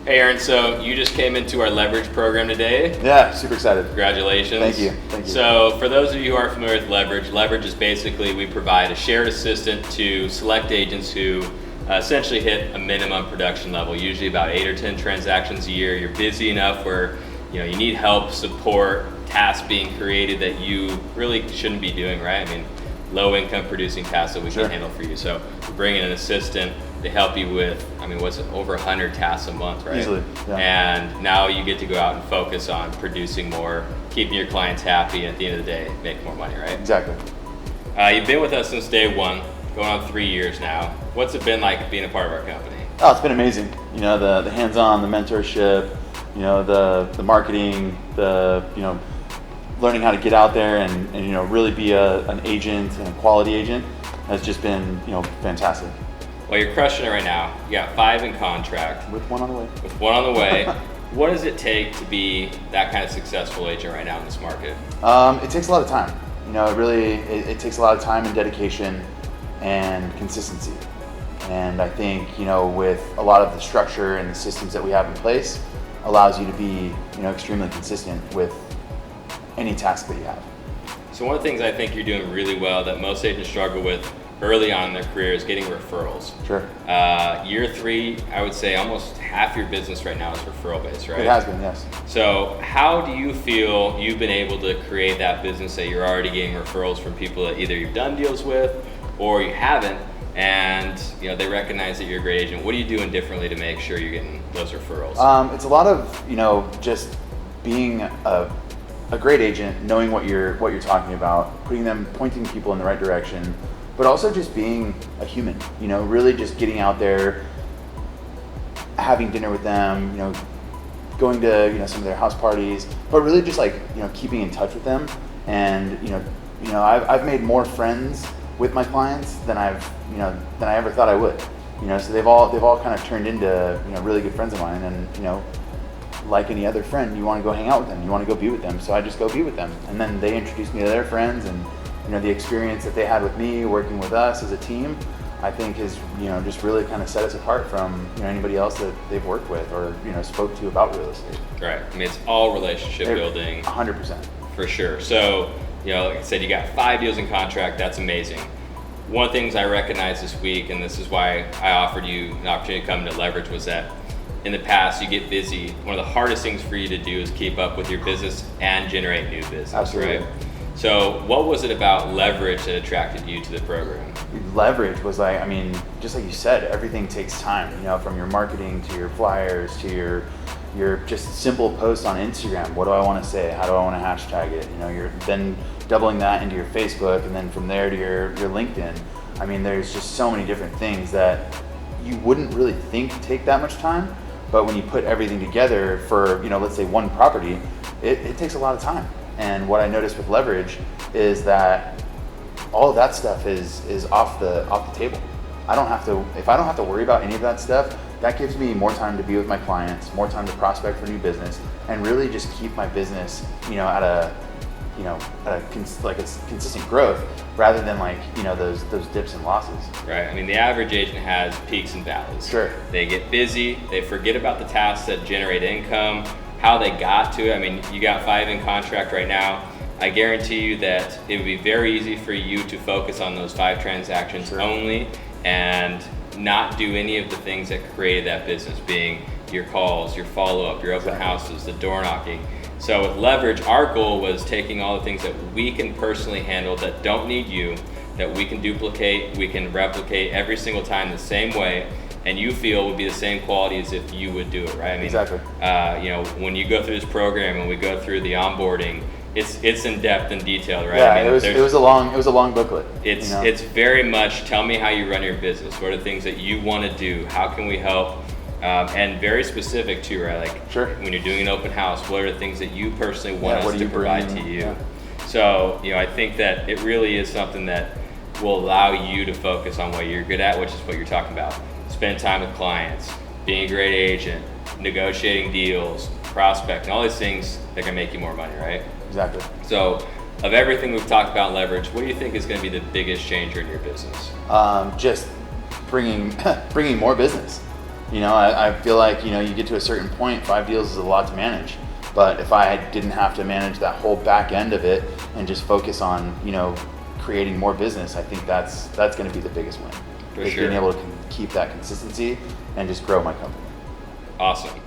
Hey Aaron, so you just came into our leverage program today. Yeah, super excited. Congratulations. Thank you. So for those of you who aren't familiar with leverage is basically we provide a shared assistant to select agents who essentially hit a minimum production level, usually about 8 or 10 transactions a year. You're busy enough where you need help, support, tasks being created that you really shouldn't be doing, right? I mean, low income producing tasks that we can handle for you. So we bring in an assistant to help you with, what's it, over 100 tasks a month, right? Easily, yeah. And now you get to go out and focus on producing more, keeping your clients happy, and at the end of the day, make more money, right? Exactly. You've been with us since day one, going on 3 years now. What's it been like being a part of our company? Oh, it's been amazing. The hands-on, the mentorship, the marketing, the learning how to get out there and really be an agent and a quality agent has just been fantastic. Well, you're crushing it right now. You got 5 in contract. With one on the way. What does it take to be that kind of successful agent right now in this market? It takes a lot of time. It takes a lot of time and dedication and consistency. And I think, with a lot of the structure and the systems that we have in place allows you to be, extremely consistent with any task that you have. So one of the things I think you're doing really well that most agents struggle with early on in their career is getting referrals. Sure. Year 3, I would say almost half your business right now is referral based, right? It has been, yes. So how do you feel you've been able to create that business that you're already getting referrals from people that either you've done deals with or you haven't, and they recognize that you're a great agent? What are you doing differently to make sure you're getting those referrals? It's a lot of just being a great agent, knowing what you're talking about, pointing people in the right direction, but also just being a human, really just getting out there, having dinner with them, going to some of their house parties, but really just keeping in touch with them. And I've made more friends with my clients than I ever thought I would. So they've all kind of turned into really good friends of mine. And like any other friend, you want to go hang out with them, you want to go be with them. So I just go be with them, and then they introduce me to their friends, and the experience that they had with me working with us as a team, I think has just really kind of set us apart from anybody else that they've worked with or spoke to about real estate. Right. It's all relationship building. 100%. For sure. So like I said, you got 5 deals in contract. That's amazing. One of the things I recognized this week, and this is why I offered you an opportunity to come to leverage, was that in the past you get busy. One of the hardest things for you to do is keep up with your business and generate new business. Absolutely. Right? So what was it about leverage that attracted you to the program? Leverage was just like you said, everything takes time, from your marketing to your flyers to your just simple posts on Instagram. What do I want to say? How do I want to hashtag it? You're then doubling that into your Facebook, and then from there to your LinkedIn. There's just so many different things that you wouldn't really think take that much time, but when you put everything together for, let's say one property, it takes a lot of time. And what I noticed with leverage is that all of that stuff is off the table. If I don't have to worry about any of that stuff, that gives me more time to be with my clients, more time to prospect for new business, and really just keep my business, at a consistent growth, rather than those dips and losses. Right. The average agent has peaks and valleys. Sure. They get busy. They forget about the tasks that generate income, how they got to it. You got 5 in contract right now. I guarantee you that it would be very easy for you to focus on those 5 transactions only and not do any of the things that created that business, being your calls, your follow-up, your open houses, the door knocking. So with leverage, our goal was taking all the things that we can personally handle that don't need you, that we can duplicate, we can replicate every single time the same way, and you feel would be the same quality as if you would do it, right? Exactly. When you go through this program and we go through the onboarding, it's in depth and detailed, right? Yeah, it was a long booklet. It's very much tell me how you run your business. What are the things that you want to do? How can we help? And very specific too, right? Sure. When you're doing an open house, what are the things that you personally want us to provide to you? Yeah. So I think that it really is something that will allow you to focus on what you're good at, which is what you're talking about. Spend time with clients, being a great agent, negotiating deals, prospecting, all these things that can make you more money, right? Exactly. So of everything we've talked about in leverage, what do you think is going to be the biggest changer in your business? Just bringing more business. You know, I feel like, you know, you get to a certain point, 5 deals is a lot to manage. But if I didn't have to manage that whole back end of it and just focus on, you know, creating more business, I think that's going to be the biggest win. For is sure. being able to keep that consistency and just grow my company. Awesome.